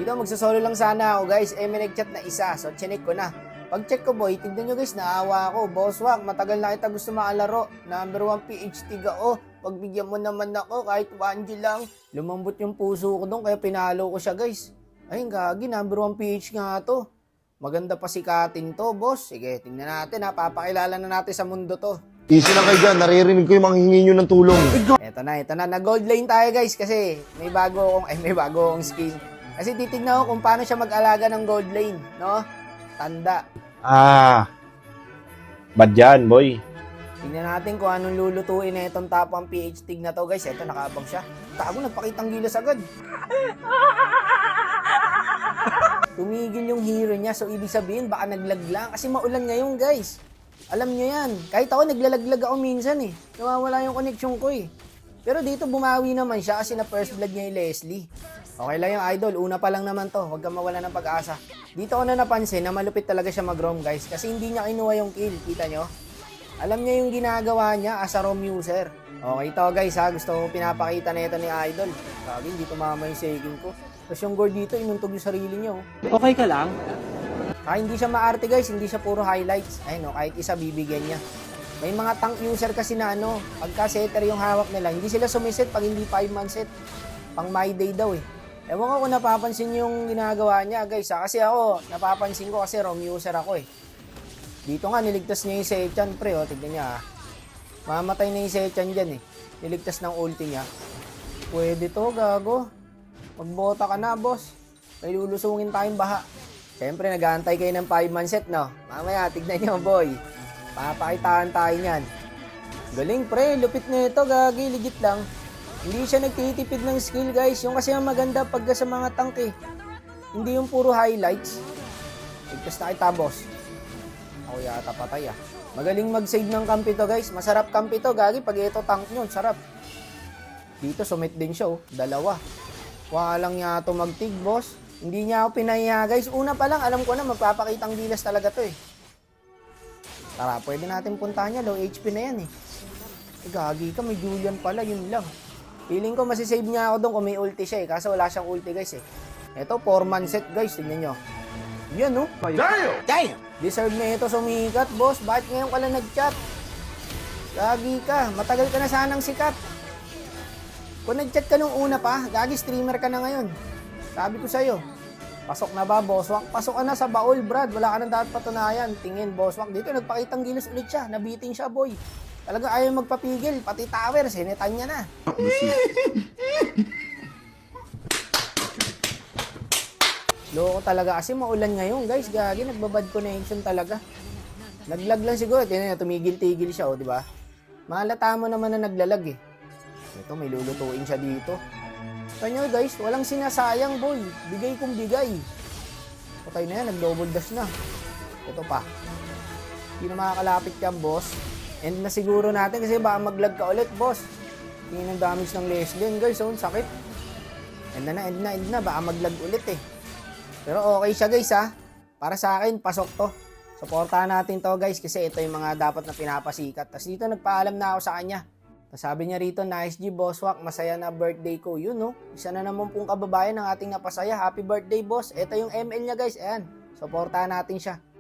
Dito, magsasolo lang sana ako guys. May nag-chat na isa. So, chinek ko na. Pag-check ko boy, tignan nyo guys, naawa ako. Boss Wak, matagal na kita gusto makalaro. Number 1 PH Tiga. Pagbigyan mo naman ako kahit 1G lang. Lumambot yung puso ko doon kaya pinalo ko siya guys. Ay, gagi, number 1 PH nga to. Maganda pa sikatin to, boss. Sige, tingnan natin ha. Papakilala na natin sa mundo to. Easy lang kayo dyan. Naririnig ko yung mga hingi nyo ng tulong. Eto na. Nag-gold lane tayo guys kasi may bago akong skin. Kasi titignan ko kung paano siya mag-alaga ng gold lane, no? Tanda. Bad yan, boy. Tingnan natin kung anong lulutuin na itong tapang PH Tig na to guys. Eto, nakaabang siya. Tago, nagpakitang gilas agad. Tumigil yung hero niya. So, ibig sabihin, baka naglag lang. Kasi maulan ngayon, guys. Alam nyo yan. Kahit ako, naglalaglag ako minsan eh. Nawawala yung connection ko eh. Pero dito, bumawi naman siya kasi na first blood niya yung Leslie. Okay lang yung idol. Una pa lang naman to. Huwag kang mawala ng pag-asa. Dito ko na napansin na malupit talaga siya mag-roam, guys. Kasi hindi niya kinuha yung kill. Kita nyo? Alam niya yung ginagawa niya as a roam user. Okay, ito guys ha. Gusto ko pinapakita na ito ni idol. Sabi, hindi tumama yung saving ko. Tapos yung goal dito, inuntog yung sarili niya. Okay ka lang? Hindi siya maarte guys, hindi siya puro highlights. Ayun, kahit isa bibigyan niya. May mga tank user kasi na pagka setter yung hawak nila, hindi sila sumiset pag hindi 5-man set. Pang my day daw eh. Ewan ko kung napapansin yung ginagawa niya guys ha. Kasi ako, napapansin ko kasi roam user ako eh. Dito nga, niligtas niya yung Sechan pre tignan niya ha. Mamatay na yung Sechan dyan eh. Niligtas ng ulti niya. Pwede to, gago. Magbota ka na, boss. May lulusungin tayong baha. Siyempre, nag-aantay kayo ng 5-man set, no? Mamaya, tignan nyo, boy. Papakitaan tayo niyan. Galing, pre. Lupit na ito, gagi. Legit lang. Hindi siya nagtitipid ng skill, guys. Yung kasi ang maganda pagka sa mga tank, eh. Hindi yung puro highlights. Ligtas na kita, boss. Ako yata patay, ah. Magaling mag-save ng kampi to, guys. Masarap kampi to, gagi. Pag ito tank nyo, sarap. Dito, sumit din siya, oh. Dalawa. Walang niya ito magtig, boss. Hindi niya ako pinahiya, guys. Una pa lang, alam ko na, magpapakitang gilas talaga to, eh. Tara, pwede natin puntahan niya. Low HP na yan, eh. Gagi ka, may Julian pala, yun lang. Feeling ko, masisave niya ako doon kung may ulti siya, eh. Kaso wala siyang ulti, guys, eh. Ito, 4-man set, guys. Tignan nyo. Yan, no? Damn! Deserve na ito sumikat, boss. Bakit ngayon ka lang nag-chat? Gagi ka. Matagal ka na sanang sikat. Kung nag-chat ka nung una pa, gagi, streamer ka na ngayon. Sabi ko sa'yo, pasok na ba, Boss Wak? Pasok ka na sa baul, Brad. Wala ka nang dapat patunayan. Tingin, Boss Wak. Dito, nagpakitang gilas ulit siya. Nabiting siya, boy. Talaga ayaw magpapigil. Pati tower, sinetan niya na. Loko talaga kasi maulan ngayon, guys. Gagi, nagbabad connection talaga. Naglag lang siguro. Tingnan niya, tumigil-tigil siya, di ba? Malata mo naman na naglalag, eh. Ito, may lulutuin siya dito. Kanyo guys, walang sinasayang, boy. Bigay kong bigay. Patay na yan, nag-double dash na. Ito pa. Hindi na makakalapit yan, boss. End na siguro natin kasi baka mag-lag ka ulit, boss. Tingin ang damage ng Leslie, guys. Oh, sakit. End na. Baka mag-lag ulit, eh. Pero okay siya, guys, ha. Para sa akin, pasok to. Supportahan natin to, guys, kasi ito yung mga dapat na pinapasikat. Tapos dito, nagpaalam na ako sa kanya. Sabi niya rito, nice G, Boss Wak, masaya na birthday ko. Yun, no? Isa na naman pong kababayan ng ating napasaya. Happy birthday, boss. Ito yung ML niya, guys. Ayan. Supportahan natin siya.